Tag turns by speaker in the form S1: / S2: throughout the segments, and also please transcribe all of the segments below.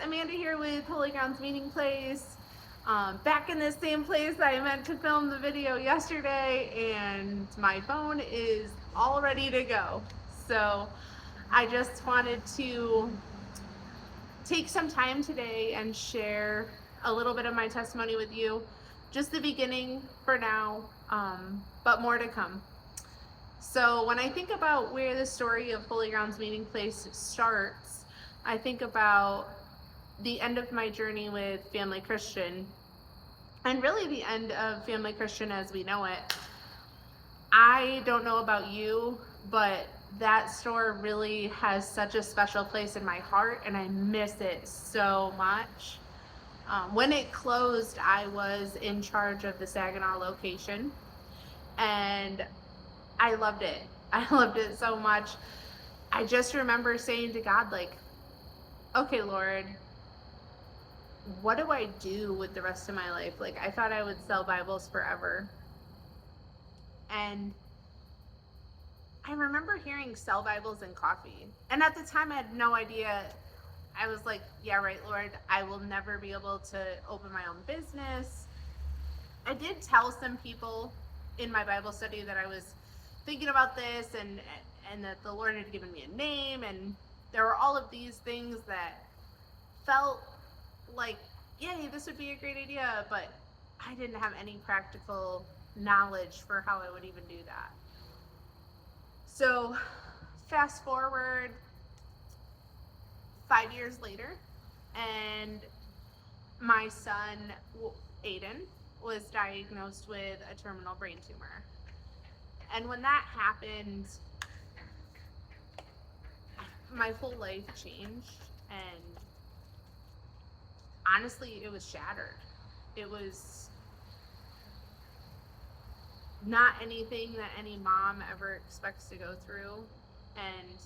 S1: Amanda here with Holy Grounds Meeting Place. Back in the same place that I meant to film the video yesterday, and my phone is all ready to go. So I just wanted to take some time today and share a little bit of my testimony with you. Just the beginning for now, but more to come. So when I think about where the story of Holy Grounds Meeting Place starts, I think about the end of my journey with Family Christian, and really the end of Family Christian as we know it. I don't know about you, but that store really has such a special place in my heart, and I miss it so much. When it closed, I was in charge of the Saginaw location, and I loved it. I loved it so much. I just remember saying to God, like, okay, Lord, what do I do with the rest of my life? Like, I thought I would sell Bibles forever. And I remember hearing sell Bibles and coffee. And at the time, I had no idea. I was like, yeah, right, Lord, I will never be able to open my own business. I did tell some people in my Bible study that I was thinking about this, and that the Lord had given me a name, and there were all of these things that felt like, yay, this would be a great idea, but I didn't have any practical knowledge for how I would even do that. So fast forward 5 years later, and my son Aiden was diagnosed with a terminal brain tumor. And when that happened, my whole life changed, and honestly, it was shattered. It was not anything that any mom ever expects to go through. And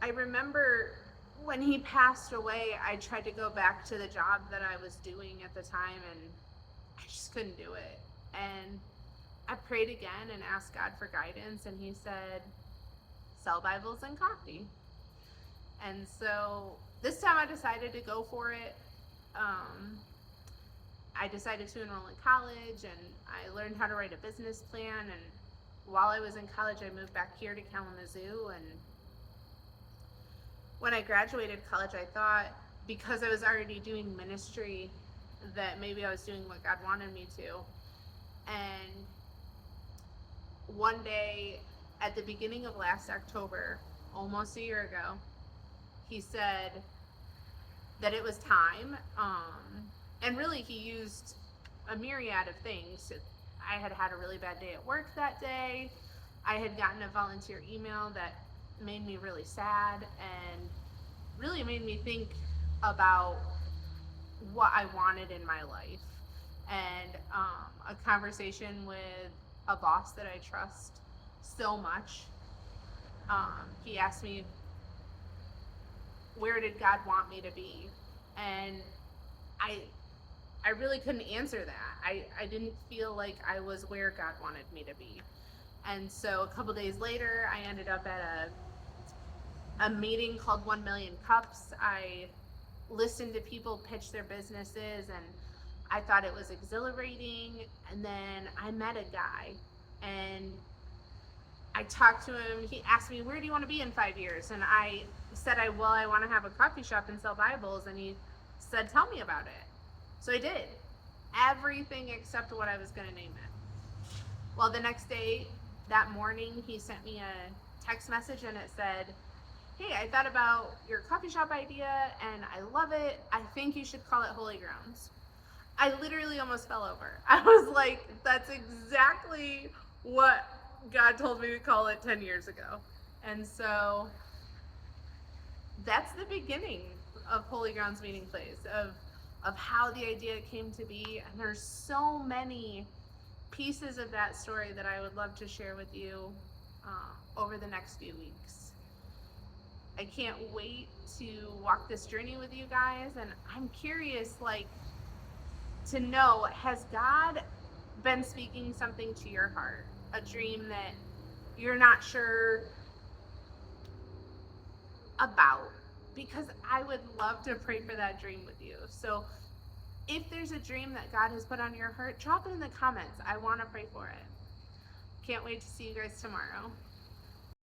S1: I remember when he passed away, I tried to go back to the job that I was doing at the time, and I just couldn't do it. And I prayed again and asked God for guidance, and he said, sell Bibles and coffee. And so this time I decided to go for it. I decided to enroll in college, and I learned how to write a business plan. And while I was in college, I moved back here to Kalamazoo. And when I graduated college, I thought, because I was already doing ministry, that maybe I was doing what God wanted me to. And one day at the beginning of last October, almost a year ago, he said that it was time. And really, he used a myriad of things. I had had a really bad day at work that day. I had gotten a volunteer email that made me really sad and really made me think about what I wanted in my life. And a conversation with a boss that I trust so much. He asked me, where did God want me to be? And I really couldn't answer that. I didn't feel like I was where God wanted me to be. And so a couple days later, I ended up at a meeting called 1 Million Cups. I listened to people pitch their businesses, and I thought it was exhilarating. And then I met a guy, and I talked to him. He asked me, where do you want to be in 5 years? And I said, I want to have a coffee shop and sell Bibles. And he said, tell me about it. So I did everything except what I was going to name it. Well, the next day, that morning, he sent me a text message, and it said, hey, I thought about your coffee shop idea, and I love it. I think you should call it Holy Grounds. I literally almost fell over. I was like, that's exactly what God told me to call it 10 years ago. And so that's the beginning of Holy Grounds Meeting Place, of how the idea came to be. And there's so many pieces of that story that I would love to share with you over the next few weeks. I can't wait to walk this journey with you guys, and I'm curious, like, to know, has God been speaking something to your heart? A dream that you're not sure about? because I would love to pray for that dream with you. So if there's a dream that God has put on your heart, drop it in the comments. I want to pray for it. Can't wait to see you guys tomorrow.